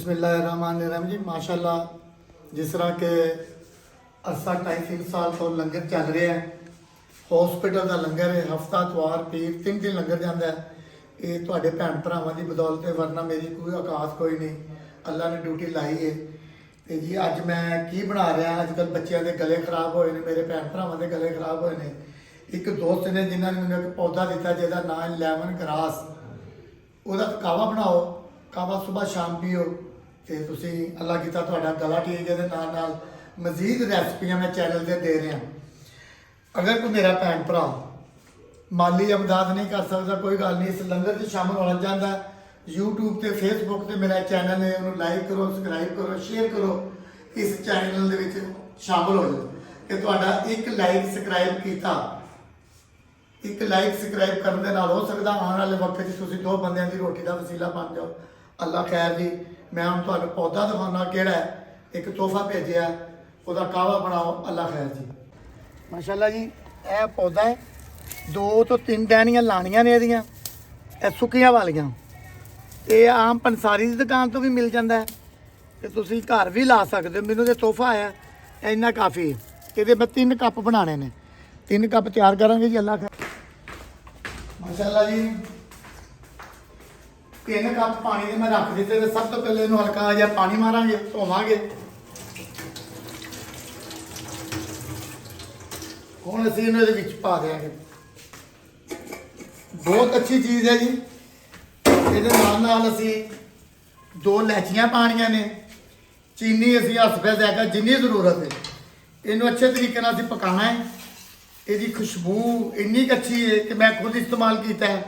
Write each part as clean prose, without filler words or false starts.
बिस्मिल्लाहिर्रहमानिर्रहीम जी माशाल्लाह जिस तरह के अरसा 2.5 साल तो लंगर चल रहे हैं। हॉस्पिटल का लंगर है, हफ्ता तवार पीर 3 दिन लंगर जाता है। ये थोड़े भैन भरावां की बदौलत है, वरना मेरी कोई औकात कोई नहीं। अल्लाह ने ड्यूटी लाई है। तो जी अज मैं की बना रहा, अजकल बच्चों के गले खराब होए ने, मेरे भैन भरावां के गले खराब होए ने। एक दोस्त ने जिन्होंने मैंने एक पौधा दिता जिसका नाम लेमन ग्रास, ਉਹਦਾ ਕਾਵਾ ਬਣਾਓ। ਕਾਵਾ सुबह शाम पीओ तो तुसी अल्लाह किता ਤੁਹਾਡਾ गला ठीक है। नाल मजीद रैसपियाँ मैं चैनल से दे रहा। अगर कोई मेरा भैन भरा माली इमदाद नहीं कर सकता, कोई गल नहीं, इस लंगर से शामिल होना चाहता, यूट्यूब से फेसबुक से मेरा चैनल है, उन्होंने लाइक करो, सबसक्राइब करो, शेयर करो, इस चैनल के शामिल हो जाओ। कि ਤੁਹਾਡਾ एक लाइक सबसक्राइब किया, एक लाइक सबसक्राइब करने के नाल हो सकता आने वाले वक्त तुम 2 बंदियों की रोटी का वसीला बन जाओ। अल्लाह खैर जी। मैं हम तुहानू पौधा दिखाना किहड़ा है, एक तोहफा भेजिया, उसका कावा बनाओ। अल्लाह खैर जी। माशाल्लाह जी यह पौधा है, 2 तो 3 टहनियां लानियां ने ਇਹਦੀਆਂ, ਇਹ ਸੁੱਕੀਆਂ ਵਾਲੀਆਂ। ਇਹ आम पंसारी की दुकान तो भी मिल जाता है, तो तुसी घर भी ला सकते हो। मैनू तो तोहफा आया इन्ना काफ़ी है। ਇਹਦੇ मैं 3 कप बनाने ने, 3 कप तैयार करांगे जी। अल्लाह खैर। माशाल्लाह जी 3 कप पानी के मैं रख दिते। सब तो पहले इन्हू हल्का जहा पानी मारांगे, धोवांगे। हुण असीं इन्हू इहदे विच पा देंगे। बहुत अच्छी चीज़ है जी। इहदे नाल असीं 2 इलायचियां पाणियां ने, चीनी असीं हसबे ज़ायका जिन्नी ज़रूरत है। इन्हू अच्छे तरीके नाल असीं पकाना है। इसकी खुशबू इन्नी अच्छी है कि मैं खुद इस्तेमाल किया है,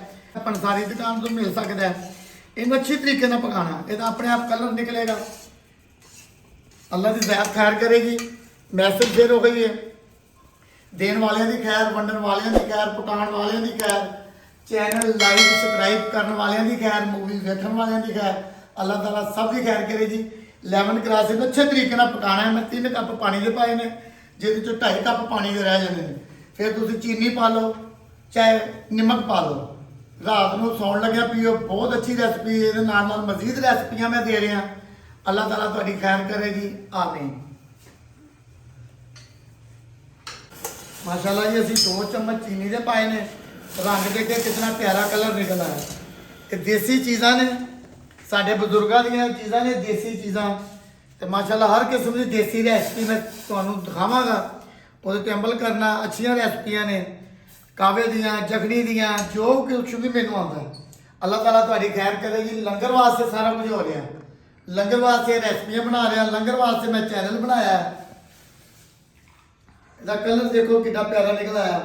पंसारी दुकान तो मिल सकता है। इन्हें अच्छी तरीके से पकाना, यह अपने आप कलर निकलेगा। अल्लाह की ज़ात खैर करेगी। मैसेज शेयर हो गई है, देने वाले की खैर, वंडन वाले की खैर, पकाने वाले की खैर, चैनल लाइक सबसक्राइब करने वाले की खैर, मूवी देखने वाले की खैर। अल्लाह ताला सब की खैर करे जी। लेमन ग्रास इन्हें अच्छे तरीके से पकाना है। मैं 3 कप पानी के पाए ने, जिस 2.5 कप पानी के रह जाते हैं। फिर तुम चीनी पा लो, चाहे नमक पा लो, रात को सौन लग्या पियो। बहुत अच्छी रेसिपी है। ये नाल मजीद रेसिपियाँ मैं दे रहा। अल्लाह ताला तुहाडी खैर करेगी, आमीन। माशाल्लाह जी असीं 2 चम्मच चीनी के पाए ने। रंग देखे कितना प्यारा कलर निकल आया। ये देसी चीज़ां ने, साडे बजुर्गों दी चीज़ां ने, देसी चीज़ां। तो माशाल्लाह हर किस्म की देसी रेसिपी मैं तुहानू दिखावांगा। वो अमल करना। अच्छिया रेसिपियाँ ने, कावे दियाँ, जखनी दियाँ, जो कुछ भी मैनू आता है। अल्लाह ताला तुहाडी खैर करेगी। लंगर वास्ते सारा कुछ हो रहा, लंगर वास्ते रेसिपियाँ बना रहा, लंगर वास्ते मैं चैनल बनाया। इसका कलर देखो कितना प्यारा निकल आया।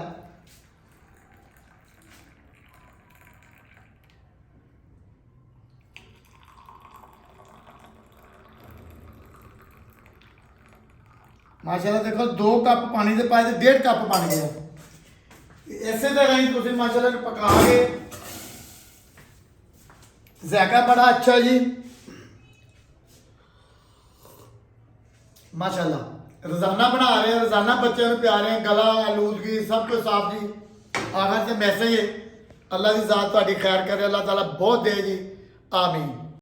माशाल्लाह देखो 2 कप पानी से पाए, 1.5 कप पानी गया। इसे तरह ही तुम माशाल्लाह पका के, जायका बड़ा अच्छा जी। माशाल्लाह रोजाना बना रहे हैं, रोजाना बच्चों को प्या रहे हैं। गला आलूदगी सब कुछ साफ जी। आखिर से मैसेज है, अल्लाह की ज़ात तुहाडी खैर करे, अल्लाह ताला बहुत दे जी, आमीन।